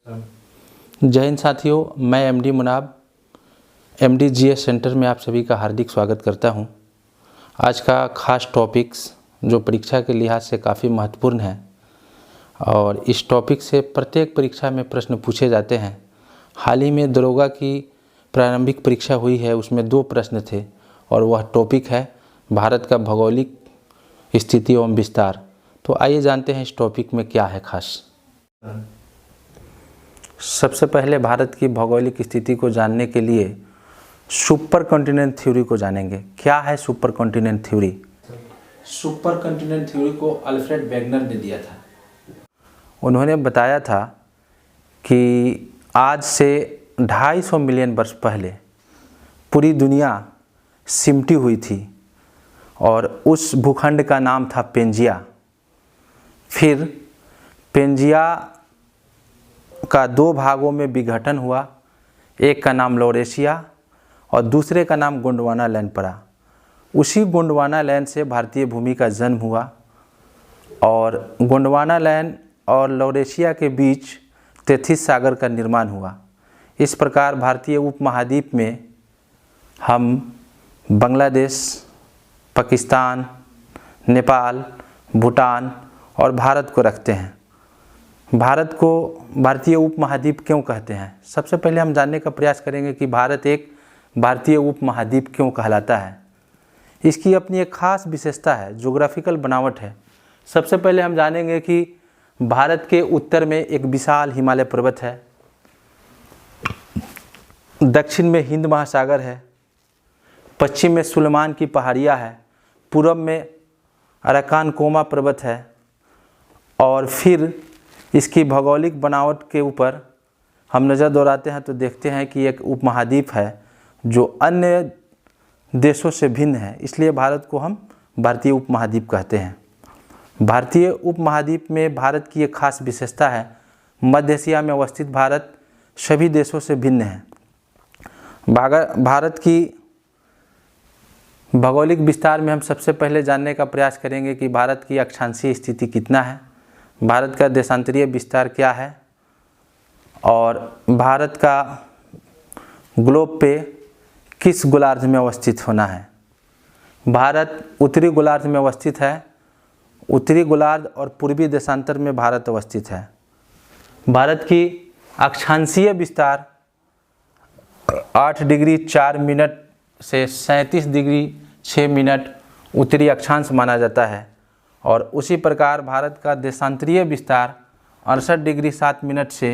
जय हिंद साथियों, मैं MD Munaf MD GS centre में आप सभी का हार्दिक स्वागत करता हूं। आज का खास टॉपिक्स जो परीक्षा के लिहाज से काफ़ी महत्वपूर्ण है और इस टॉपिक से प्रत्येक परीक्षा में प्रश्न पूछे जाते हैं। हाल ही में दरोगा की प्रारंभिक परीक्षा हुई है, उसमें 2 प्रश्न थे और वह टॉपिक है भारत का भौगोलिक स्थिति एवं विस्तार। तो आइए जानते हैं इस टॉपिक में क्या है खास। सबसे पहले भारत की भौगोलिक स्थिति को जानने के लिए सुपर कॉन्टिनेंट थ्योरी को जानेंगे। क्या है super continent theory? Super continent theory को अल्फ्रेड वेगनर ने दिया था। उन्होंने बताया था कि आज से 250 मिलियन वर्ष पहले पूरी दुनिया सिमटी हुई थी और उस भूखंड का नाम था पेंजिया। फिर पेंजिया का 2 भागों में विघटन हुआ, एक का नाम लॉरेशिया और दूसरे का नाम गोंडवाना लैंड पड़ा। उसी गोंडवाना लैंड से भारतीय भूमि का जन्म हुआ और गोंडवाना लैंड और लॉरेशिया के बीच तेथिस सागर का निर्माण हुआ। इस प्रकार भारतीय उपमहाद्वीप में हम बांग्लादेश, पाकिस्तान, नेपाल, भूटान और भारत को रखते हैं। भारत को भारतीय उपमहाद्वीप क्यों कहते हैं? सबसे पहले हम जानने का प्रयास करेंगे कि भारत एक भारतीय उपमहाद्वीप क्यों कहलाता है। इसकी अपनी एक खास विशेषता है, ज्योग्राफिकल बनावट है। सबसे पहले हम जानेंगे कि भारत के उत्तर में एक विशाल हिमालय पर्वत है, दक्षिण में हिंद महासागर है, पश्चिम में सुलेमान की पहाड़ियाँ है, पूरब में अराकानकोमा पर्वत है और फिर इसकी भौगोलिक बनावट के ऊपर हम नज़र दौड़ाते हैं तो देखते हैं कि एक उपमहाद्वीप है जो अन्य देशों से भिन्न है। इसलिए भारत को हम भारतीय उपमहाद्वीप कहते हैं। भारतीय उपमहाद्वीप में भारत की एक खास विशेषता है, मध्य एशिया में अवस्थित भारत सभी देशों से भिन्न है। भारत की भौगोलिक विस्तार में हम सबसे पहले जानने का प्रयास करेंगे कि भारत की अक्षांशीय स्थिति कितना है, भारत का देशांतरीय विस्तार क्या है और भारत का ग्लोब पे किस गोलार्ध में अवस्थित होना है। भारत उत्तरी गोलार्ध में अवस्थित है। उत्तरी गोलार्ध और पूर्वी देशांतर में भारत अवस्थित है। भारत की अक्षांशीय विस्तार 8 डिग्री 4 मिनट से 37 डिग्री 6 मिनट उत्तरी अक्षांश माना जाता है और उसी प्रकार भारत का देशांतरीय विस्तार 68 डिग्री 7 मिनट से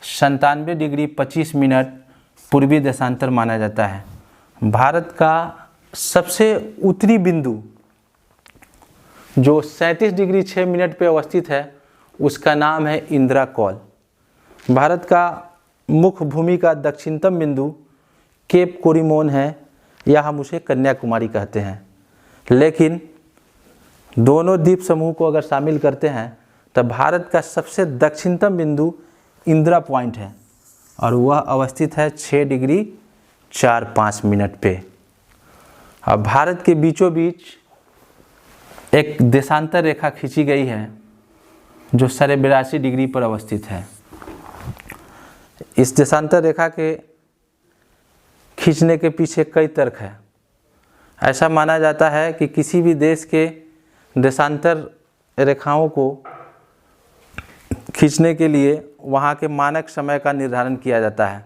97 डिग्री 25 मिनट पूर्वी देशांतर माना जाता है। भारत का सबसे उत्तरी बिंदु जो 37 डिग्री 6 मिनट पे अवस्थित है उसका नाम है इंदिरा कौल। भारत का मुख्य भूमि का दक्षिणतम बिंदु केप कोरिमोन है या हम उसे कन्याकुमारी कहते हैं। लेकिन दोनों द्वीप समूह को अगर शामिल करते हैं तो भारत का सबसे दक्षिणतम बिंदु इंदिरा पॉइंट है और वह अवस्थित है 6 डिग्री 4-5 मिनट पे। अब भारत के बीचों बीच एक देशांतर रेखा खींची गई है जो 82.5 डिग्री पर अवस्थित है। इस देशांतर रेखा के खींचने के पीछे कई तर्क है। ऐसा माना जाता है कि किसी भी देश के देशांतर रेखाओं को खींचने के लिए वहाँ के मानक समय का निर्धारण किया जाता है।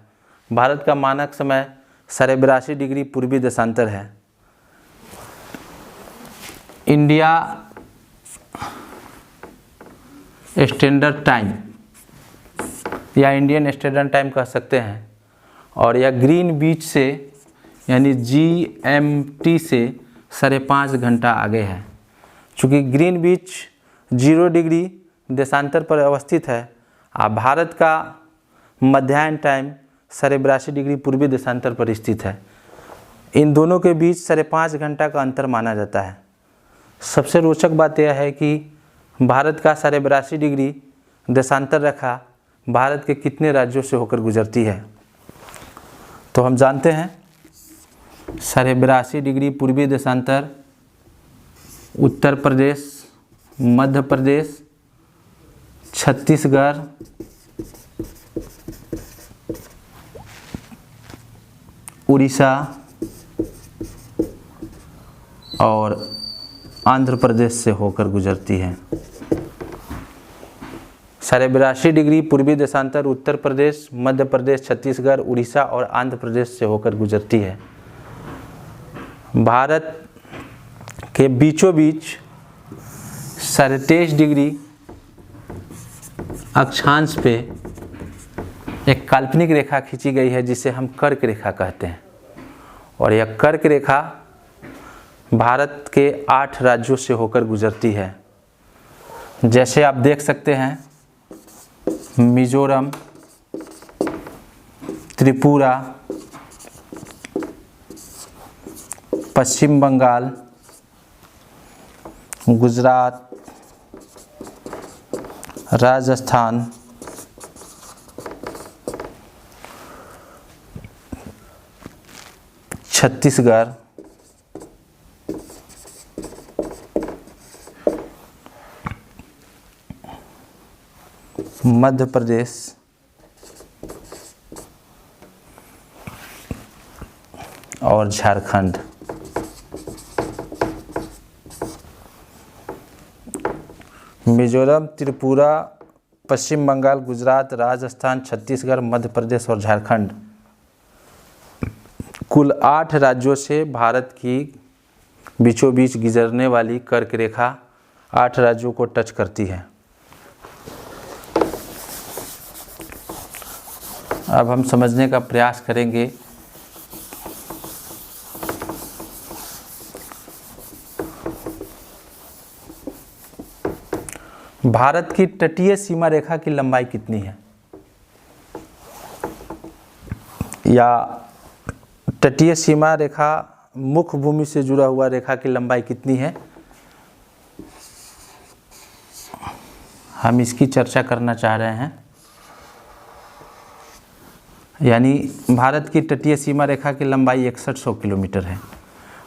भारत का मानक समय 82.5 डिग्री पूर्वी देशांतर है। इंडिया स्टैंडर्ड टाइम या इंडियन स्टैंडर्ड टाइम कह सकते हैं और यह ग्रीनविच से यानी GMT से 5.5 घंटा आगे है। चूँकि ग्रीनविच 0 डिग्री देशांतर पर अवस्थित है, भारत का मध्याह्न टाइम 82.5 डिग्री पूर्वी देशांतर पर स्थित है। इन दोनों के बीच 5.5 घंटा का अंतर माना जाता है। सबसे रोचक बात यह है कि भारत का 82.5 डिग्री देशांतर रेखा भारत के कितने राज्यों से होकर गुजरती है। तो हम जानते हैं 82.5 डिग्री पूर्वी देशांतर उत्तर प्रदेश, मध्य प्रदेश, छत्तीसगढ़, उड़ीसा और आंध्र प्रदेश से होकर गुजरती है। 82.5 डिग्री पूर्वी देशांतर उत्तर प्रदेश, मध्य प्रदेश, छत्तीसगढ़, उड़ीसा और आंध्र प्रदेश से होकर गुजरती है। भारत के बीचों बीच 23.5 डिग्री अक्षांश पे एक काल्पनिक रेखा खींची गई है जिसे हम कर्क रेखा कहते हैं, और यह कर्क रेखा भारत के 8 राज्यों से होकर गुजरती है। जैसे आप देख सकते हैं, मिजोरम, त्रिपुरा, पश्चिम बंगाल, गुजरात, राजस्थान, छत्तीसगढ़, मध्य प्रदेश और झारखंड। मिजोरम, त्रिपुरा, पश्चिम बंगाल, गुजरात, राजस्थान, छत्तीसगढ़, मध्य प्रदेश और झारखंड, कुल 8 राज्यों से भारत की बीचों बीच गुजरने वाली कर्क रेखा 8 राज्यों को टच करती है। अब हम समझने का प्रयास करेंगे भारत की तटीय सीमा रेखा की लंबाई कितनी है, या तटीय सीमा रेखा मुख्य भूमि से जुड़ा हुआ रेखा की लंबाई कितनी है। हम इसकी चर्चा करना चाह रहे हैं। यानी भारत की तटीय सीमा रेखा की लंबाई 6100 किलोमीटर है,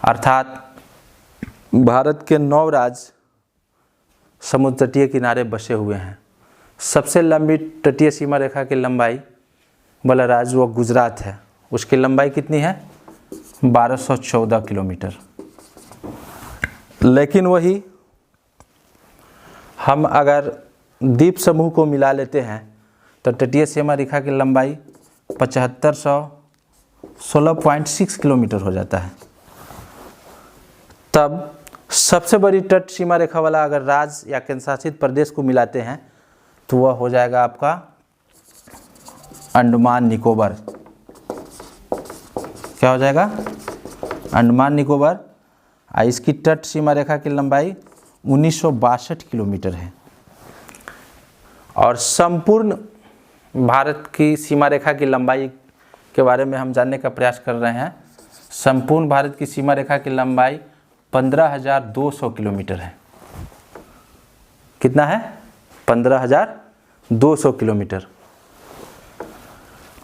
अर्थात भारत के 9 राज्य समुद्र तटीय किनारे बसे हुए हैं। सबसे लंबी तटीय सीमा रेखा की लंबाई वाला राज्य वो गुजरात है, उसकी लंबाई कितनी है 1214 किलोमीटर। लेकिन वही हम अगर द्वीप समूह को मिला लेते हैं तो तटीय सीमा रेखा की लंबाई 7516.6 किलोमीटर हो जाता है। तब सबसे बड़ी तट सीमा रेखा वाला अगर राज्य या केंद्र शासित प्रदेश को मिलाते हैं तो वह हो जाएगा आपका अंडमान निकोबार। क्या हो जाएगा, अंडमान निकोबार। इसकी तट सीमा रेखा की लंबाई 1962 किलोमीटर है। और संपूर्ण भारत की सीमा रेखा की लंबाई के बारे में हम जानने का प्रयास कर रहे हैं। संपूर्ण भारत की सीमा रेखा की लंबाई 15,200 किलोमीटर है। कितना है, 15,200 किलोमीटर।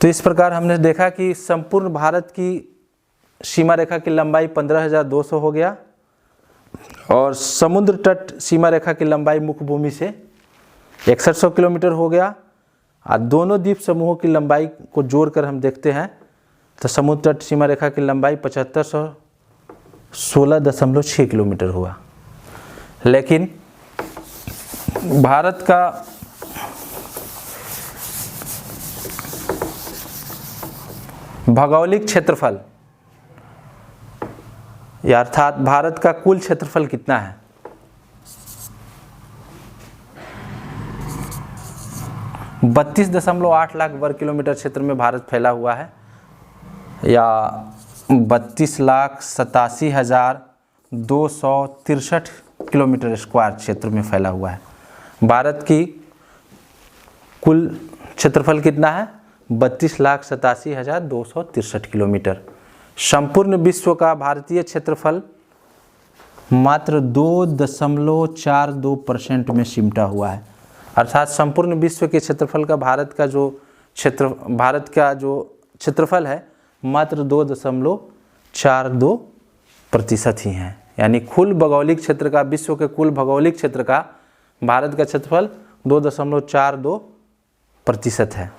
तो इस प्रकार हमने देखा कि संपूर्ण भारत की सीमा रेखा की लंबाई 15,200 हो गया, और समुद्र तट सीमा रेखा की लंबाई मुख्य भूमि से 6100 किलोमीटर हो गया। और दोनों द्वीप समूहों की लंबाई को जोड़कर हम देखते हैं तो समुद्र तट सीमा रेखा की लंबाई 7516.6 किलोमीटर हुआ। लेकिन भारत का भौगोलिक क्षेत्रफल, या अर्थात भारत का कुल क्षेत्रफल कितना है, 32.8 लाख वर्ग किलोमीटर क्षेत्र में भारत फैला हुआ है, या 32,87,263 किलोमीटर स्क्वायर क्षेत्र में फैला हुआ है। भारत की कुल क्षेत्रफल कितना है, 32,87,263 किलोमीटर। संपूर्ण विश्व का भारतीय क्षेत्रफल मात्र 2.42% में सिमटा हुआ है। अर्थात संपूर्ण विश्व के क्षेत्रफल का भारत का जो क्षेत्रफल है मात्र 2.42% ही है। यानी कुल भौगोलिक क्षेत्र का, विश्व के कुल भौगोलिक क्षेत्र का भारत का क्षेत्रफल 2.42% है।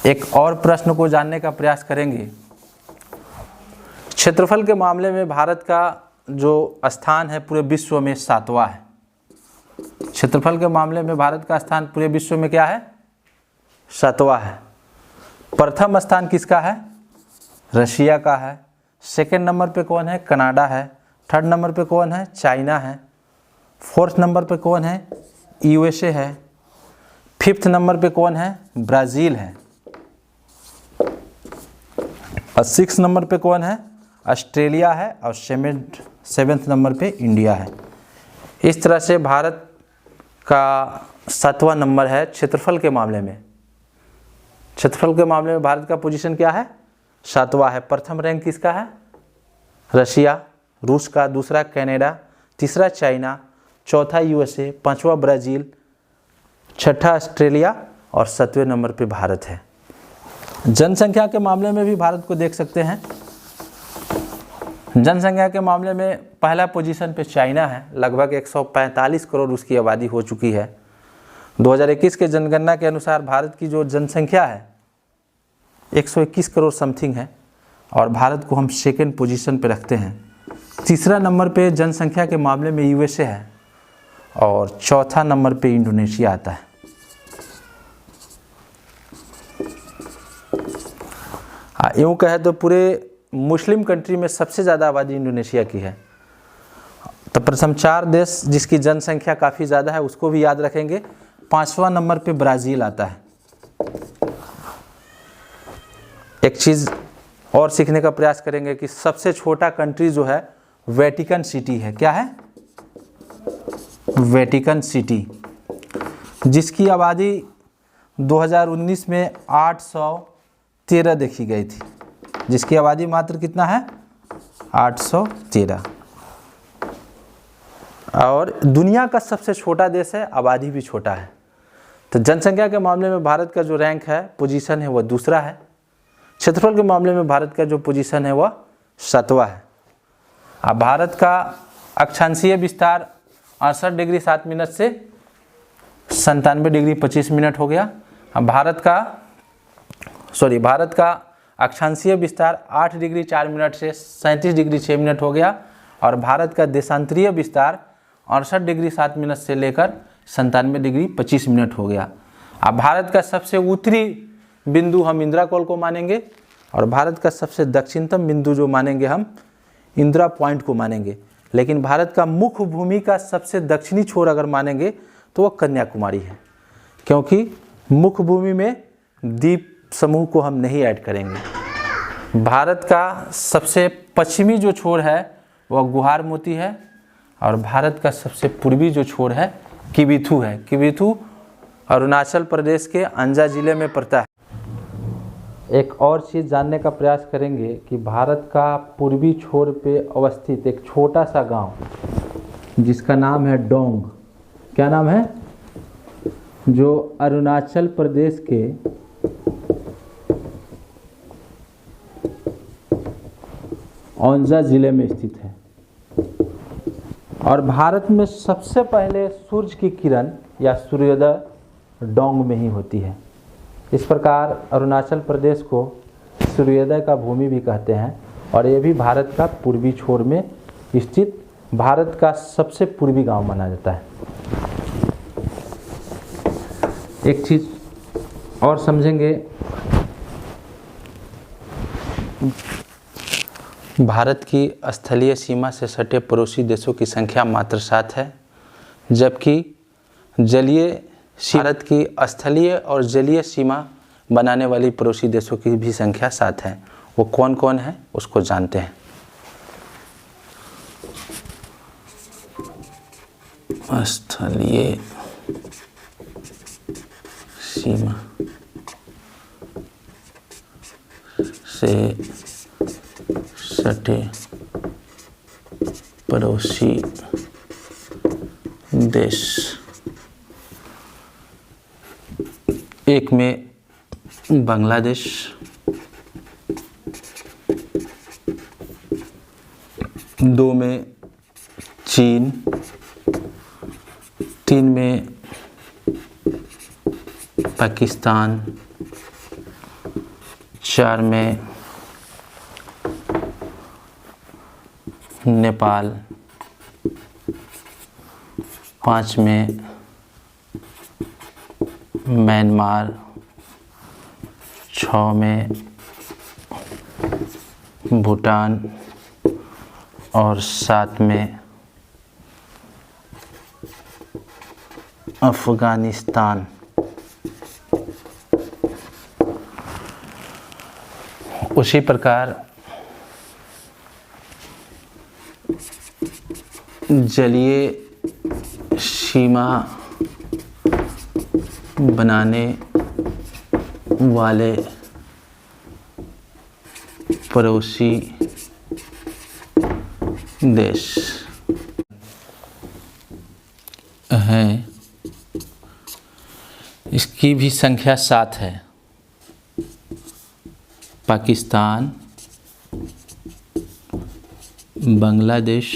एक और प्रश्न को जानने का प्रयास करेंगे। क्षेत्रफल के मामले में भारत का जो स्थान है पूरे विश्व में 7वां है। क्षेत्रफल के मामले में भारत का स्थान पूरे विश्व में क्या है? 7वां है। प्रथम स्थान किसका है? रशिया का है। सेकंड नंबर पे कौन है? कनाडा है। थर्ड नंबर पे कौन है? चाइना है। फोर्थ नंबर पे कौन है? यूएसए है। फिफ्थ नंबर पे कौन है? ब्राज़ील है। और सिक्स नंबर पे कौन है? ऑस्ट्रेलिया है। और सेवेंथ नंबर पे इंडिया है। इस तरह से भारत का 7वां नंबर है क्षेत्रफल के मामले में। क्षेत्रफल के मामले में भारत का पोजीशन क्या है? 7वां है। प्रथम रैंक किसका है? रशिया, रूस का। दूसरा कनाडा, तीसरा चाइना, चौथा यूएसए, पांचवा ब्राज़ील, छठा ऑस्ट्रेलिया और 7वें नंबर पे भारत है। जनसंख्या के मामले में भी भारत को देख सकते हैं। जनसंख्या के मामले में पहला पोजीशन पे चाइना है। लगभग 145 करोड़ उसकी आबादी हो चुकी है। 2021 के जनगणना के अनुसार भारत की जो जनसंख्या है 121 करोड़ समथिंग है और भारत को हम सेकंड पोजीशन पे रखते हैं। तीसरा नंबर पे जनसंख्या के मामले में यूएसए है और चौथा नंबर पे इंडोनेशिया आता है। यूँ कहे तो पूरे मुस्लिम कंट्री में सबसे ज़्यादा आबादी इंडोनेशिया की है। तो प्रथम 4 देश जिसकी जनसंख्या काफ़ी ज़्यादा है उसको भी याद रखेंगे। 5वां नंबर पे ब्राज़ील आता है। एक चीज़ और सीखने का प्रयास करेंगे कि सबसे छोटा कंट्री जो है वेटिकन सिटी है। क्या है? वेटिकन सिटी, जिसकी आबादी 2019 में 813 देखी गई थी। जिसकी आबादी मात्र कितना है? 813। और दुनिया का सबसे छोटा देश है, आबादी भी छोटा है। तो जनसंख्या के मामले में भारत का जो रैंक है, पोजीशन है, वह दूसरा है। क्षेत्रफल के मामले में भारत का जो पोजीशन है वह 7वां है। अब भारत का अक्षांशीय विस्तार 68 डिग्री 7 मिनट से 97 डिग्री 25 मिनट हो गया। अब भारत का अक्षांशीय विस्तार 8 डिग्री 4 मिनट से 37 डिग्री 6 मिनट हो गया और भारत का देशांतरीय विस्तार 68 डिग्री 7 मिनट से लेकर 97 डिग्री 25 मिनट हो गया। अब भारत का सबसे उत्तरी बिंदु हम इंदिरा कोल को मानेंगे और भारत का सबसे दक्षिणतम बिंदु जो मानेंगे हम इंदिरा पॉइंट को मानेंगे। लेकिन भारत का मुख्य भूमि का सबसे दक्षिणी छोर अगर मानेंगे तो वह कन्याकुमारी है, क्योंकि मुख्य भूमि में द्वीप समूह को हम नहीं ऐड करेंगे। भारत का सबसे पश्चिमी जो छोर है वह गुहार मोती है और भारत का सबसे पूर्वी जो छोर है किबिथु है। किबिथु अरुणाचल प्रदेश के अंजा जिले में पड़ता है। एक और चीज़ जानने का प्रयास करेंगे कि भारत का पूर्वी छोर पे अवस्थित एक छोटा सा गांव जिसका नाम है डोंग। क्या नाम है? जो अरुणाचल प्रदेश के ओंजा जिले में स्थित है और भारत में सबसे पहले सूर्य की किरण या सूर्योदय डोंग में ही होती है। इस प्रकार अरुणाचल प्रदेश को सूर्योदय का भूमि भी कहते हैं और ये भी भारत का पूर्वी छोर में स्थित भारत का सबसे पूर्वी गांव माना जाता है। एक चीज़ और समझेंगे, भारत की स्थलीय सीमा से सटे पड़ोसी देशों की संख्या मात्र 7 है, जबकि भारत की स्थलीय और जलीय सीमा बनाने वाली पड़ोसी देशों की भी संख्या 7 है। वो कौन कौन है उसको जानते हैं। स्थलीय सीमा से सटे पड़ोसी देश, एक में बांग्लादेश, दो में चीन, 3 में पाकिस्तान, 4 में नेपाल, 5 में म्यांमार, 6 में भूटान और 7 में अफ़गानिस्तान। उसी प्रकार जलीय सीमा बनाने वाले पड़ोसी देश हैं, इसकी भी संख्या 7 है। पाकिस्तान, बांग्लादेश,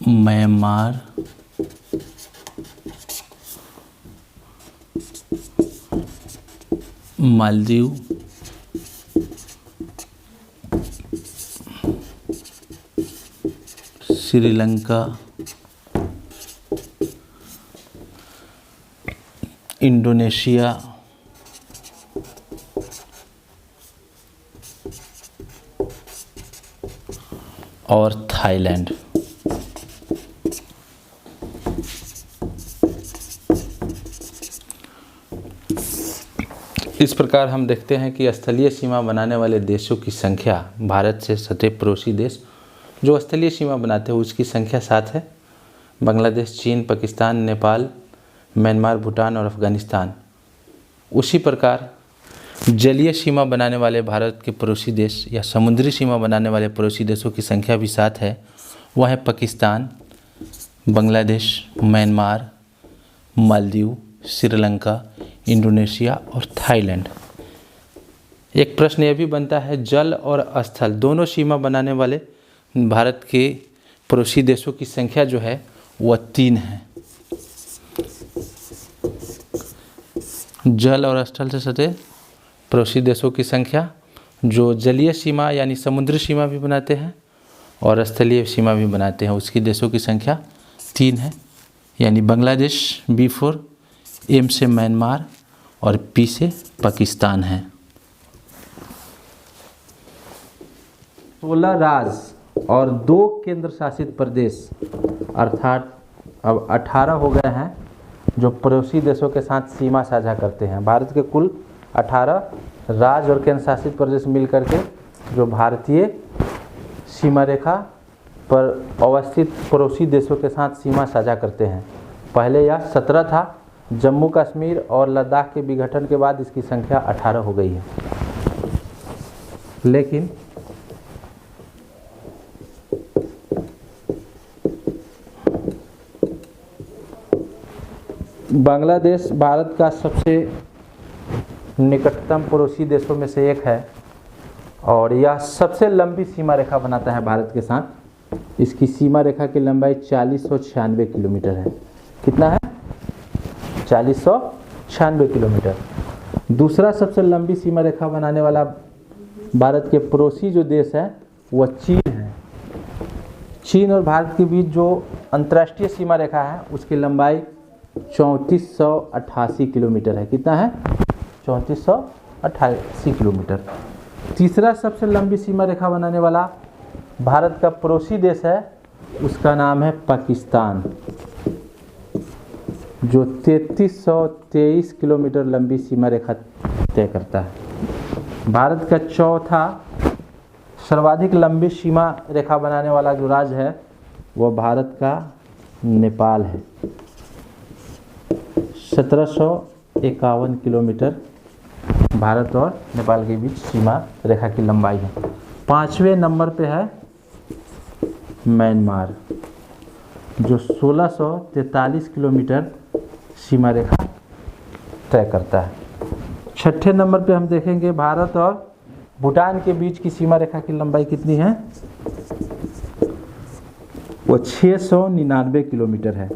म्यांमार, मालदीव, श्रीलंका, इंडोनेशिया और थाईलैंड। इस प्रकार हम देखते हैं कि स्थलीय सीमा बनाने वाले देशों की संख्या, भारत से सटे पड़ोसी देश जो स्थलीय सीमा बनाते हैं उसकी संख्या 7 है। बांग्लादेश, चीन, पाकिस्तान, नेपाल, म्यांमार, भूटान और अफ़गानिस्तान। उसी प्रकार जलीय सीमा बनाने वाले भारत के पड़ोसी देश या समुद्री सीमा बनाने वाले पड़ोसी देशों की संख्या भी 7 है। वह है पाकिस्तान, बांग्लादेश, म्यांमार, मालदीव, श्रीलंका, इंडोनेशिया और थाईलैंड। एक प्रश्न यह भी बनता है, जल और स्थल दोनों सीमा बनाने वाले भारत के पड़ोसी देशों की संख्या जो है वह 3 है। जल और स्थल से सटे पड़ोसी देशों की संख्या जो जलीय सीमा यानी समुद्री सीमा भी बनाते हैं और स्थलीय सीमा भी बनाते हैं, उसकी देशों की संख्या 3 है। यानी बांग्लादेश B4, M से म्यांमार और P से पाकिस्तान है। 16 राज्य और 2 केंद्र शासित प्रदेश अर्थात अब 18 हो गए हैं जो पड़ोसी देशों के साथ सीमा साझा करते हैं। भारत के कुल 18 राज्य और केंद्र शासित प्रदेश मिलकर के जो भारतीय सीमा रेखा पर अवस्थित पड़ोसी देशों के साथ सीमा साझा करते हैं। पहले यह 17 था, जम्मू कश्मीर और लद्दाख के विघटन के बाद इसकी संख्या 18 हो गई है। लेकिन बांग्लादेश भारत का सबसे निकटतम पड़ोसी देशों में से एक है और यह सबसे लंबी सीमा रेखा बनाता है भारत के साथ। इसकी सीमा रेखा की लंबाई 4096 किलोमीटर है। कितना है? 4096 किलोमीटर। दूसरा सबसे लंबी सीमा रेखा बनाने वाला भारत के पड़ोसी जो देश है वह चीन है। चीन और भारत के बीच जो अंतर्राष्ट्रीय सीमा रेखा है उसकी लंबाई 3488 किलोमीटर है। कितना है? 3488 किलोमीटर। तीसरा सबसे लंबी सीमा रेखा बनाने वाला भारत का पड़ोसी देश है, उसका नाम है पाकिस्तान, जो 3323 किलोमीटर लंबी सीमा रेखा तय करता है। भारत का चौथा सर्वाधिक लंबी सीमा रेखा बनाने वाला जो राज्य है वह भारत का नेपाल है। 1751 किलोमीटर भारत और नेपाल के बीच सीमा रेखा की लंबाई है। 5वें नंबर पे है म्यांमार, जो 1643 किलोमीटर सीमा रेखा तय करता है। 6ठे नंबर पे हम देखेंगे भारत और भूटान के बीच की सीमा रेखा की लंबाई कितनी है? वो 699 किलोमीटर है।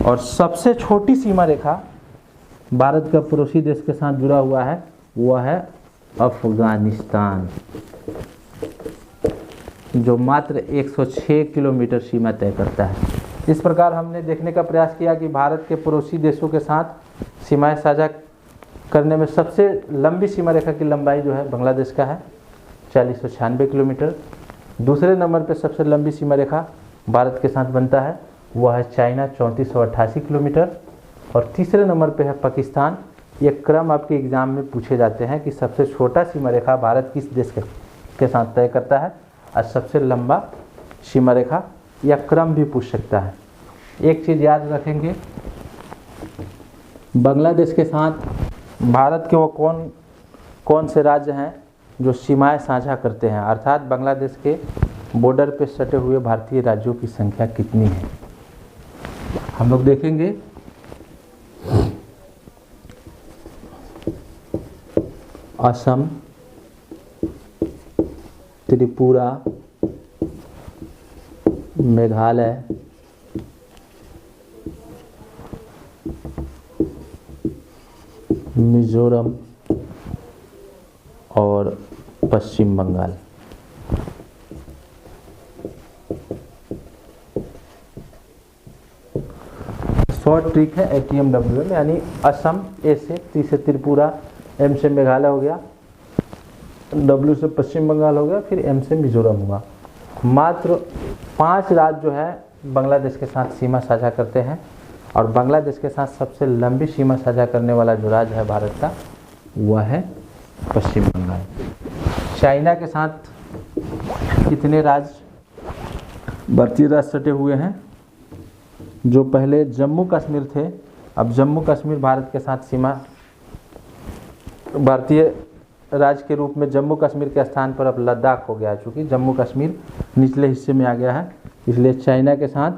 और सबसे छोटी सीमा रेखा भारत का पड़ोसी देश के साथ जुड़ा हुआ है वह है अफगानिस्तान, जो मात्र 106 किलोमीटर सीमा तय करता है। इस प्रकार हमने देखने का प्रयास किया कि भारत के पड़ोसी देशों के साथ सीमाएं साझा करने में सबसे लंबी सीमा रेखा की लंबाई जो है बांग्लादेश का है 4096 किलोमीटर। दूसरे नंबर पर सबसे लंबी सीमा रेखा भारत के साथ बनता है वह है चाइना 3488 किलोमीटर। और तीसरे नंबर पे है पाकिस्तान। ये क्रम आपके एग्ज़ाम में पूछे जाते हैं कि सबसे छोटा सीमा रेखा भारत किस देश के साथ तय करता है और सबसे लंबा सीमा रेखा, या क्रम भी पूछ सकता है। एक चीज़ याद रखेंगे, बांग्लादेश के साथ भारत के वो कौन से राज्य हैं जो सीमाएं साझा करते हैं, अर्थात बांग्लादेश के बॉर्डर पे सटे हुए भारतीय राज्यों की संख्या कितनी है, हम लोग देखेंगे। असम, त्रिपुरा, मेघालय, मिजोरम और पश्चिम बंगाल। शॉर्ट ट्रिक है ATMWM, यानी असम ए से, T से त्रिपुरा, M से मेघालय हो गया, W से पश्चिम बंगाल हो गया, फिर M से मिजोरम हुआ। मात्र 5 राज्य जो है बांग्लादेश के साथ सीमा साझा करते हैं, और बांग्लादेश के साथ सबसे लंबी सीमा साझा करने वाला जो राज्य है भारत का वह है पश्चिम बंगाल। चाइना के साथ कितने राज्य भारतीय राज्य सटे हुए हैं? जो पहले जम्मू कश्मीर थे, अब जम्मू कश्मीर भारत के साथ सीमा, भारतीय राज्य के रूप में जम्मू कश्मीर के स्थान पर अब लद्दाख हो गया है। चूँकि जम्मू कश्मीर निचले हिस्से में आ गया है, इसलिए चाइना के साथ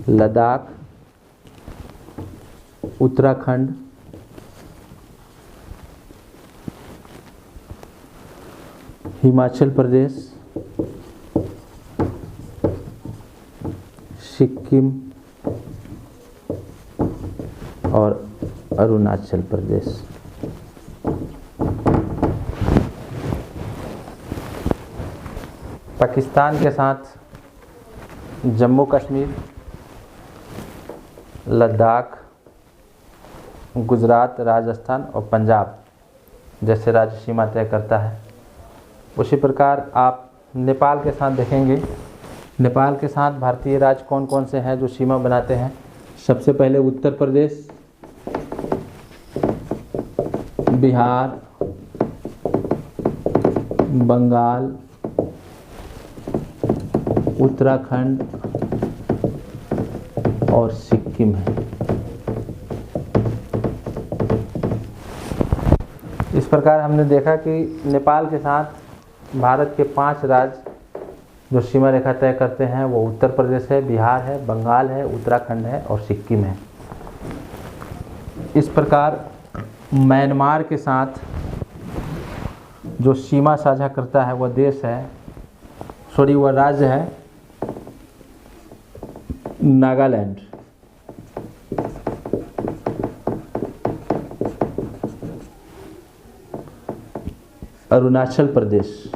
लद्दाख, उत्तराखंड, हिमाचल प्रदेश, सिक्किम और अरुणाचल प्रदेश। पाकिस्तान के साथ जम्मू कश्मीर, लद्दाख, गुजरात, राजस्थान और पंजाब जैसे राज्य सीमा तय करता है। उसी प्रकार आप नेपाल के साथ देखेंगे, नेपाल के साथ भारतीय राज्य कौन कौन से हैं जो सीमा बनाते हैं? सबसे पहले उत्तर प्रदेश, बिहार, बंगाल, उत्तराखंड और सिक्किम है। इस प्रकार हमने देखा कि नेपाल के साथ भारत के 5 राज्य जो सीमा रेखा तय करते हैं वो उत्तर प्रदेश है, बिहार है, बंगाल है, उत्तराखंड है और सिक्किम है। इस प्रकार म्यांमार के साथ जो सीमा साझा करता है वह देश है, वह राज्य है नागालैंड। अरुणाचल प्रदेश,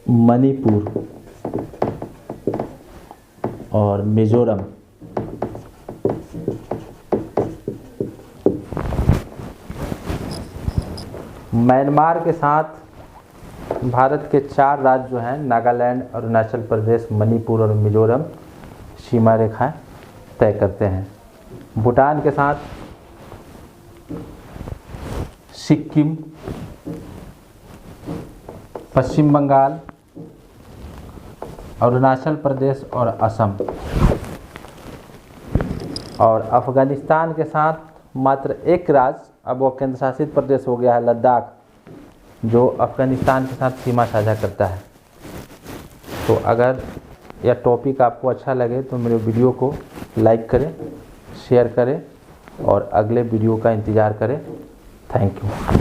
मणिपुर और मिजोरम। म्यांमार के साथ भारत के 4 राज्य जो हैं नागालैंड, अरुणाचल प्रदेश, मणिपुर और मिजोरम सीमा रेखाएं तय करते हैं। भूटान के साथ सिक्किम, पश्चिम बंगाल, अरुणाचल प्रदेश और असम। और अफगानिस्तान के साथ मात्र एक राज्य, अब वो केंद्र शासित प्रदेश हो गया है लद्दाख, जो अफगानिस्तान के साथ सीमा साझा करता है। तो अगर यह टॉपिक आपको अच्छा लगे तो मेरे वीडियो को लाइक करें, शेयर करें और अगले वीडियो का इंतज़ार करें। Thank you.